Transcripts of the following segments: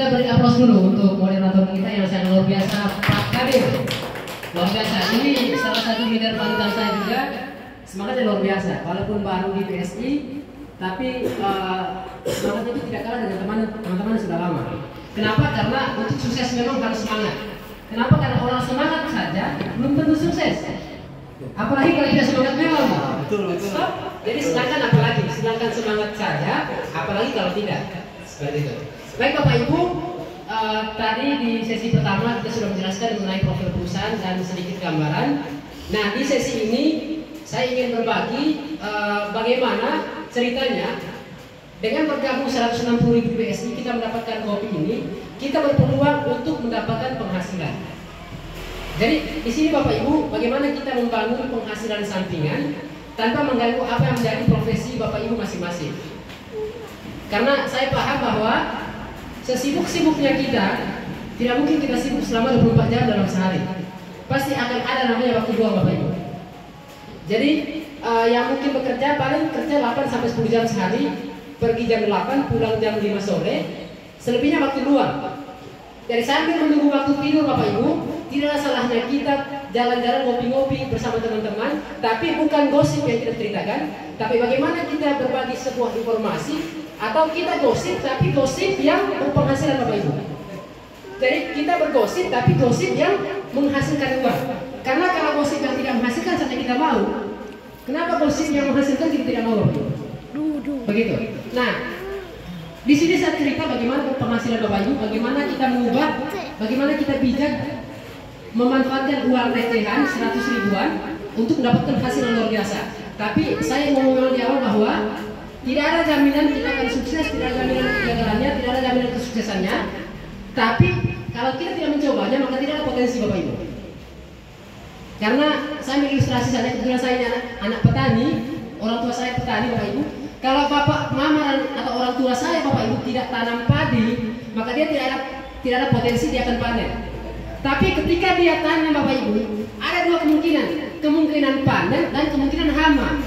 Kita beri aplaus dulu untuk moderator kita yang sangat luar biasa, Pak Kadir. Luar biasa. Ini salah satu leader panutan saya juga. Semangatnya luar biasa. Walaupun baru di PSI, tapi semangatnya itu tidak kalah dengan teman-teman yang sudah lama. Kenapa? Karena untuk sukses memang harus semangat. Kenapa? Karena orang semangat saja belum tentu sukses. Apalagi kalau tidak semangat memang. Betul. Jadi sedangkan apalagi, sedangkan semangat saja, apalagi kalau tidak. Seperti itu. Baik Bapak Ibu, tadi di sesi pertama kita sudah menjelaskan mengenai profil perusahaan dan sedikit gambaran. Nah di sesi ini saya ingin berbagi bagaimana ceritanya dengan bergabung 160.000 BSI kita mendapatkan kopi ini, kita berpeluang untuk mendapatkan penghasilan. Jadi di sini Bapak Ibu, bagaimana kita membangun penghasilan sampingan tanpa mengganggu apa yang menjadi profesi Bapak Ibu masing-masing. Karena saya paham bahwa sesibuk-sibuknya kita, tidak mungkin kita sibuk selama 24 jam dalam sehari. Pasti akan ada namanya waktu luang Bapak Ibu. Jadi yang mungkin bekerja paling kerja 8-10 jam sehari, pergi jam 8, pulang jam 5 sore, selebihnya waktu luang. Jadi sambil menunggu waktu tidur Bapak Ibu, tidak salahnya kita jalan-jalan ngopi-ngopi bersama teman-teman, tapi bukan gosip yang kita ceritakan, tapi bagaimana kita berbagi sebuah informasi, atau kita gosip tapi gosip yang berpenghasilan Bapak Ibu. Jadi kita bergosip tapi gosip yang menghasilkan uang. Karena kalau gosip yang tidak menghasilkan saja kita mau, kenapa gosip yang menghasilkan kita tidak mau Bapak Ibu? Begitu. Nah, di sini saya cerita bagaimana penghasilan Bapak Ibu, bagaimana kita mengubah, bagaimana kita bijak memanfaatkan uang recehan 100 ribuan untuk mendapatkan hasil yang luar biasa. Tapi saya ngomong di awal bahwa tidak ada jaminan kita akan sukses, tidak ada jaminan kegagalannya, tidak ada jaminan kesuksesannya. Tapi kalau kita tidak mencobanya, maka tidak ada potensi Bapak Ibu. Karena saya mengilustrasi saja, kebetulan saya ini anak petani, orang tua saya petani Bapak Ibu. Kalau bapak, mama atau orang tua saya Bapak Ibu tidak tanam padi, maka dia tidak ada potensi dia akan panen. Tapi ketika dia tanam Bapak Ibu, ada dua kemungkinan, kemungkinan panen dan kemungkinan hama.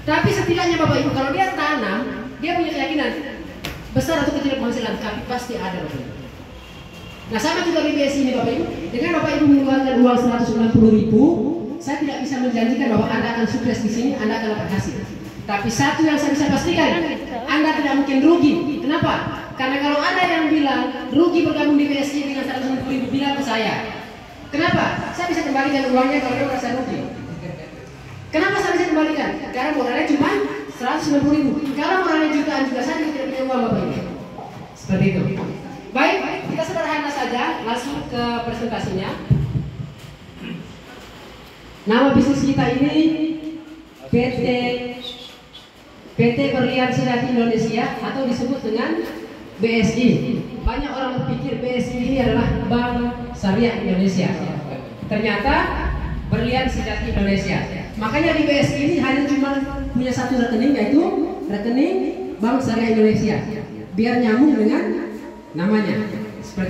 Tapi setidaknya Bapak Ibu, kalau dia tanam, dia punya keyakinan besar atau kecil penghasilan, tapi pasti ada Bapak Ibu. Nah sama juga di BSI ini Bapak Ibu, dengan Bapak Ibu mengeluarkan uang 190.000, saya tidak bisa menjanjikan bahwa Anda akan sukses di sini, Anda akan dapat hasil. Tapi satu yang saya bisa pastikan, Anda tidak mungkin rugi. Kenapa? Karena kalau ada yang bilang rugi bergabung di BSI dengan 190.000, bilang ke saya. Kenapa? Saya bisa kembalikan uangnya kalau dia merasa rugi. Kenapa saya bisa kembalikan? Karena modalnya cuma 190.000. Kalau modalnya jutaan juga saya tidak punya uang Bapak Ibu. Seperti itu. Baik, kita sederhana saja langsung ke presentasinya. Nama bisnis kita ini PT Berlian Syariah Indonesia atau disebut dengan BSI. Banyak orang berpikir BSI ini adalah Bank Syariah Indonesia. Ternyata Berlian Sejati Indonesia. Makanya di BSI ini hanya cuma punya satu rekening, yaitu rekening Bank Syariah Indonesia. Biar nyambung dengan namanya.